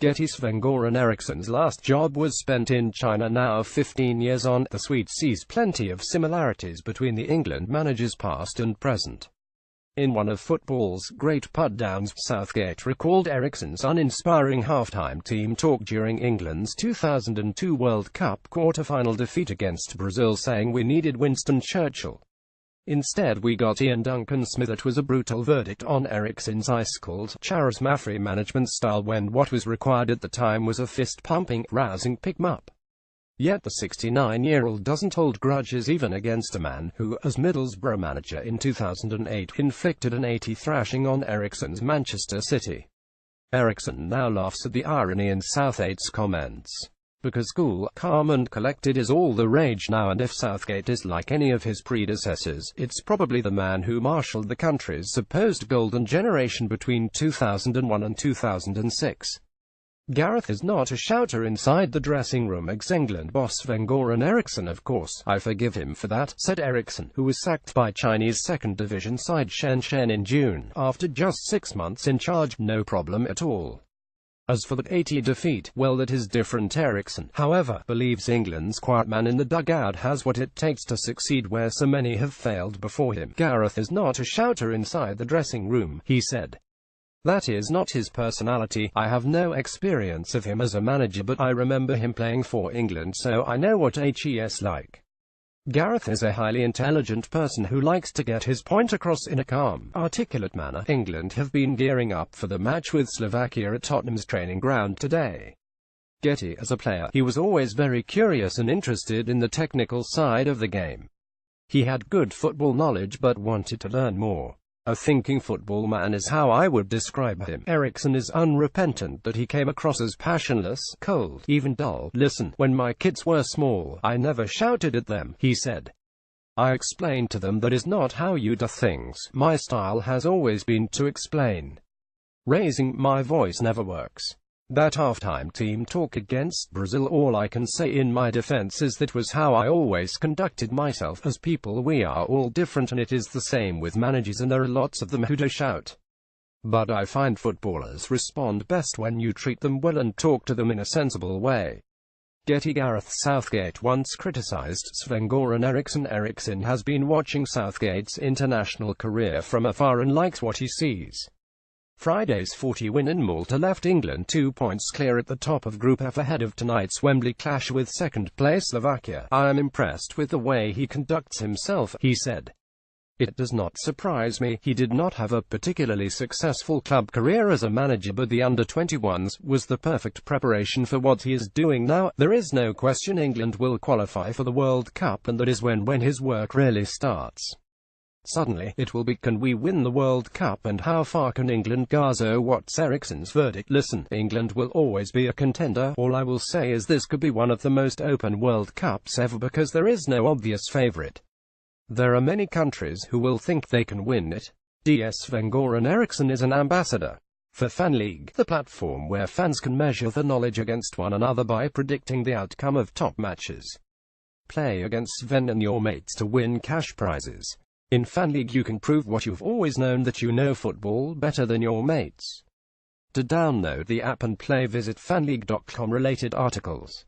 Getty. Sven-goran Eriksson's last job was spent in China. Now 15 years on, the Swede sees plenty of similarities between the England managers past and present. In one of football's great put-downs, Southgate recalled Eriksson's uninspiring halftime team talk during England's 2002 World Cup quarter-final defeat against Brazil, saying, "We needed Winston Churchill. Instead we got Ian Duncan Smith." It was a brutal verdict on Eriksson's ice-cold, charismatic management style when what was required at the time was a fist-pumping, rousing pick-em-up. Yet the 69-year-old doesn't hold grudges even against a man who, as Middlesbrough manager in 2008, inflicted an 80 thrashing on Eriksson's Manchester City. Eriksson now laughs at the irony in Southgate's comments. Because cool, calm and collected is all the rage now, and if Southgate is like any of his predecessors, it's probably the man who marshaled the country's supposed golden generation between 2001 and 2006. Gareth is not a shouter inside the dressing room. Ex-England boss Sven-goran Eriksson, "Of course, I forgive him for that," said Eriksson, who was sacked by Chinese second-division side Shenzhen in June, after just 6 months in charge. "No problem at all. As for the 80 defeat, well, that is different." Eriksson, however, believes England's quiet man in the dugout has what it takes to succeed where so many have failed before him. "Gareth is not a shouter inside the dressing room," he said. "That is not his personality. I have no experience of him as a manager, but I remember him playing for England, so I know what he's like. Gareth is a highly intelligent person who likes to get his point across in a calm, articulate manner." England have been gearing up for the match with Slovakia at Tottenham's training ground today. Getty, as a player, he was always very curious and interested in the technical side of the game. He had good football knowledge but wanted to learn more. "A thinking football man is how I would describe him." Eriksson is unrepentant that he came across as passionless, cold, even dull. "Listen, when my kids were small, I never shouted at them," he said. "I explained to them that is not how you do things. My style has always been to explain. Raising my voice never works." That halftime team talk against Brazil, all I can say in my defense is that was how I always conducted myself. As people we are all different, and it is the same with managers, and there are lots of them who do shout. But I find footballers respond best when you treat them well and talk to them in a sensible way. Getty. Gareth Southgate once criticized Sven-goran Eriksson. Eriksson has been watching Southgate's international career from afar and likes what he sees. Friday's 40 win in Malta left England 2 points clear at the top of Group F ahead of tonight's Wembley clash with second-place Slovakia. "I am impressed with the way he conducts himself," he said. "It does not surprise me. He did not have a particularly successful club career as a manager, but the under-21s was the perfect preparation for what he is doing now. There is no question England will qualify for the World Cup, and that is when his work really starts. Suddenly, it will be, can we win the World Cup and how far can England go?" So what's Eriksson's verdict? "Listen, England will always be a contender. All I will say is this could be one of the most open World Cups ever because there is no obvious favourite. There are many countries who will think they can win it." Sven-goran Eriksson is an ambassador for FanLeague, the platform where fans can measure their knowledge against one another by predicting the outcome of top matches. Play against Sven and your mates to win cash prizes. In FanLeague you can prove what you've always known, that you know football better than your mates. To download the app and play, visit fanleague.com. Related articles.